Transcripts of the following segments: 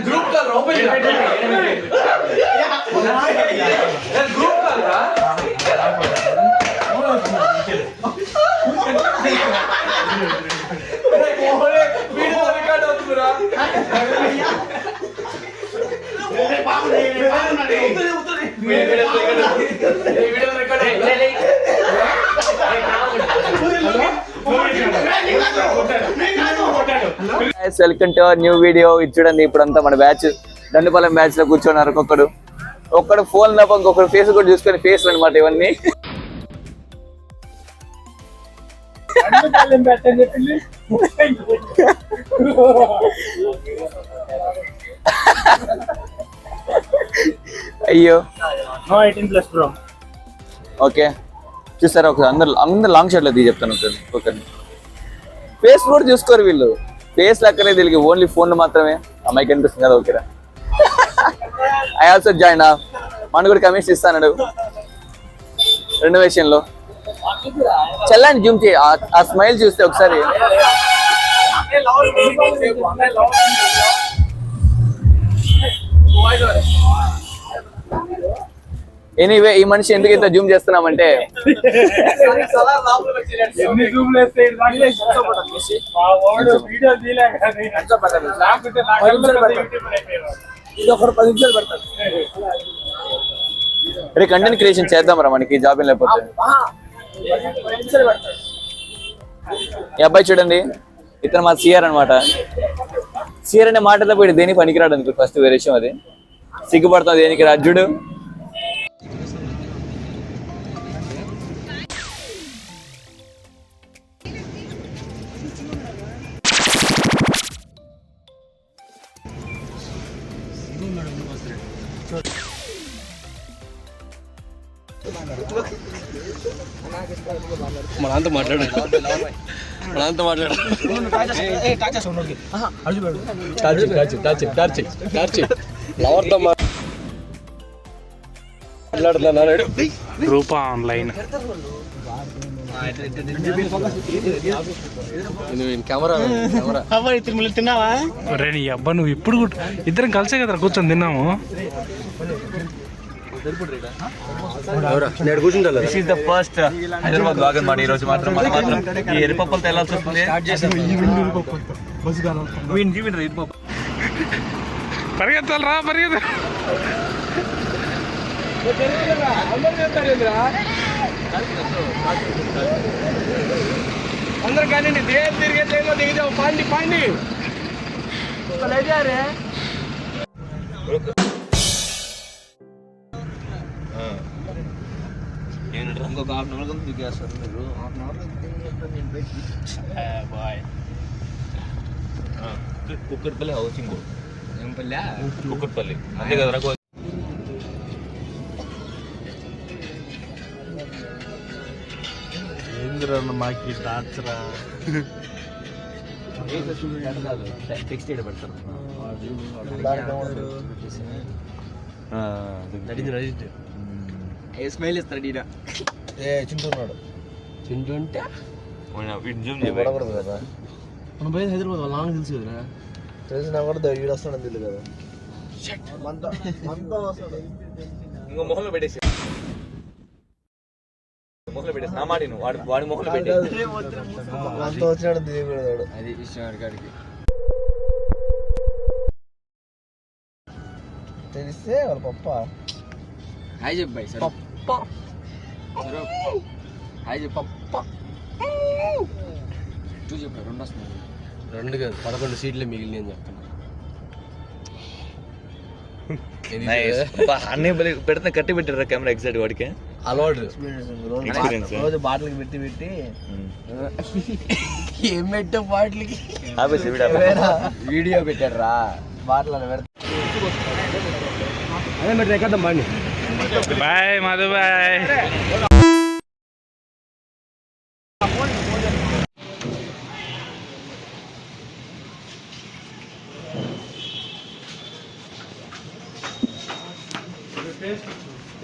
Group call open group call రా video record అవుతుందిరా welcome to our new video. ఇది చూడండి, ఇప్పుడంతా మన బ్యాచ్ దండుపాలెం బ్యాచ్ లో కూర్చున్నారు. ఒక్కడు ఫోన్ తప్ప ఇంకొకరు ఫేస్ కూడా చూసుకొని ఫేస్ అనమాట ఇవన్నీ. అయ్యో ఓకే చూసారా, ఒకసారి అందరు లాంగ్ షాట్ లో చెప్తాను ఒకరిని. ఫేస్ కూడా చూసుకోరు వీళ్ళు, ఫేస్ లెక్కనే వీళ్ళకి ఓన్లీ ఫోన్ మాత్రమే. అమ్మాయికి అనిపిస్తుంది కదా, ఓకేరా. I also join. మన కూడా కమిషన్ ఇస్తాడు రెనోవేషన్ లో. చల్లని జూమ్ చేయి, ఆ స్మైల్ చూస్తే ఒకసారి. ఎనీవే, ఈ మనిషి ఎందుకు ఇంత జూమ్ చేస్తున్నామంటే రే కంటెంట్ క్రియేషన్ చేద్దాం రా, మనకి జాబ్ ఏం లేకపోతే. ఈ అబ్బాయి చూడండి, ఇతను మా సిఆర్ అనమాట. సిఆర్ అనే మాట తప్ప దేనికి పనికిరాడు అనుకో. ఫస్ట్ వేరే విషయం అది, సిగ్గుపడుతుంది దేనికి రాజుడు. మనంతా మాట్లాడు లవర్తో మాట్లాడుతున్నాడు గ్రూప్ ఆన్లైన్. తిన్నావా? రే నీ అబ్బా, నువ్వు ఇప్పుడు ఇద్దరం కలిసే కదా కూర్చొని తిన్నాము. ఫస్ట్ హైదరాబాద్ బ్లాగ్ అన్నమాట. ఈ రోజు మాత్రం ఈ ఎరిపప్పులతో వెళ్ళాల్సి వస్తుంది. పరిగెత్తాలరా, పరిగెత్త. అందరు కానీ దేని తిరిగే దిగుదాం. పాండి పాండి ఇంకొక హాఫ్ అన్ అవర్ దిగేస్తారు మీరు. హాఫ్ అన్ అవర్ బాయ్. కుక్కట్పల్లి హౌసింగ్. ఏం పల్లె? కుక్కట్పల్లి అంతే కదరా. ఏంద్రా మాకి టార్చరా? టెక్స్ట్ పెడతారు. ఏ స్మైల్ ఇస్తాడు ఈయన. చింటున్నాడు. చింటు అంటే పడకూడదు కదా. మనం పోయేది హైదరాబాద్, వాళ్ళ నాన్న తెలుసు కదరా. తెలిసినా కూడా వీడు వస్తాడని తెలియదు కదా. ఇంకో మొహంలో పెట్టేసి నా మాట వాడి మొహంలో పెట్టి అంత వచ్చినాడు దిగకూడదు. అది ఇష్టం కాడికి తెలిస్తే వాళ్ళ పప్ప హాయ్ చెప్పాయి సార్. పప్ప హాయ్ చెప్ప పప్ప టూ చెప్పారు. 2 వస్తున్నాయి. 2 కాదు, 11 సీట్లే మిగిలినాయి అని చెప్తున్నా. అన్నీ పెడితే కట్టి పెట్టారా కెమెరా ఎగ్జాక్ట్ వాడికి అలవాటు. రోజు బాటిల్కి పెట్టి ఏం పెట్టావు బాటిల్కి? వీడియో పెట్టాడు రా బాటిల్ పెడతా. అదే మరి ఎక్కద్దాం బాండి. బాయ్ మధు బాయ్.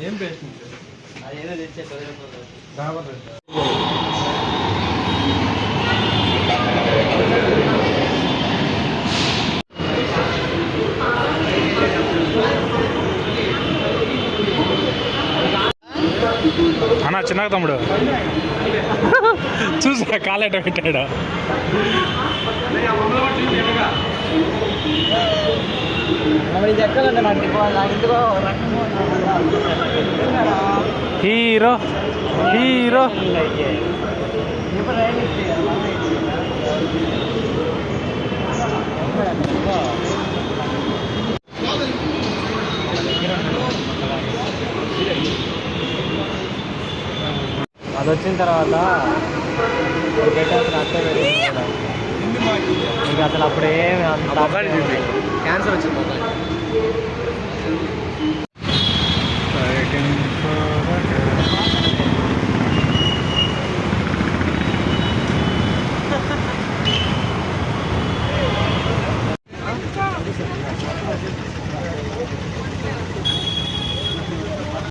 ఏం పేస్ట్ అదేదో తెచ్చే అన్న చిన్నగా తమ్ముడు చూసా కాలేట పెట్టాడు. హీరో హీరో అది వచ్చిన తర్వాత ఇంకా అసలు అప్పుడు ఏమి క్యాన్సర్ వచ్చింది మొబైల్.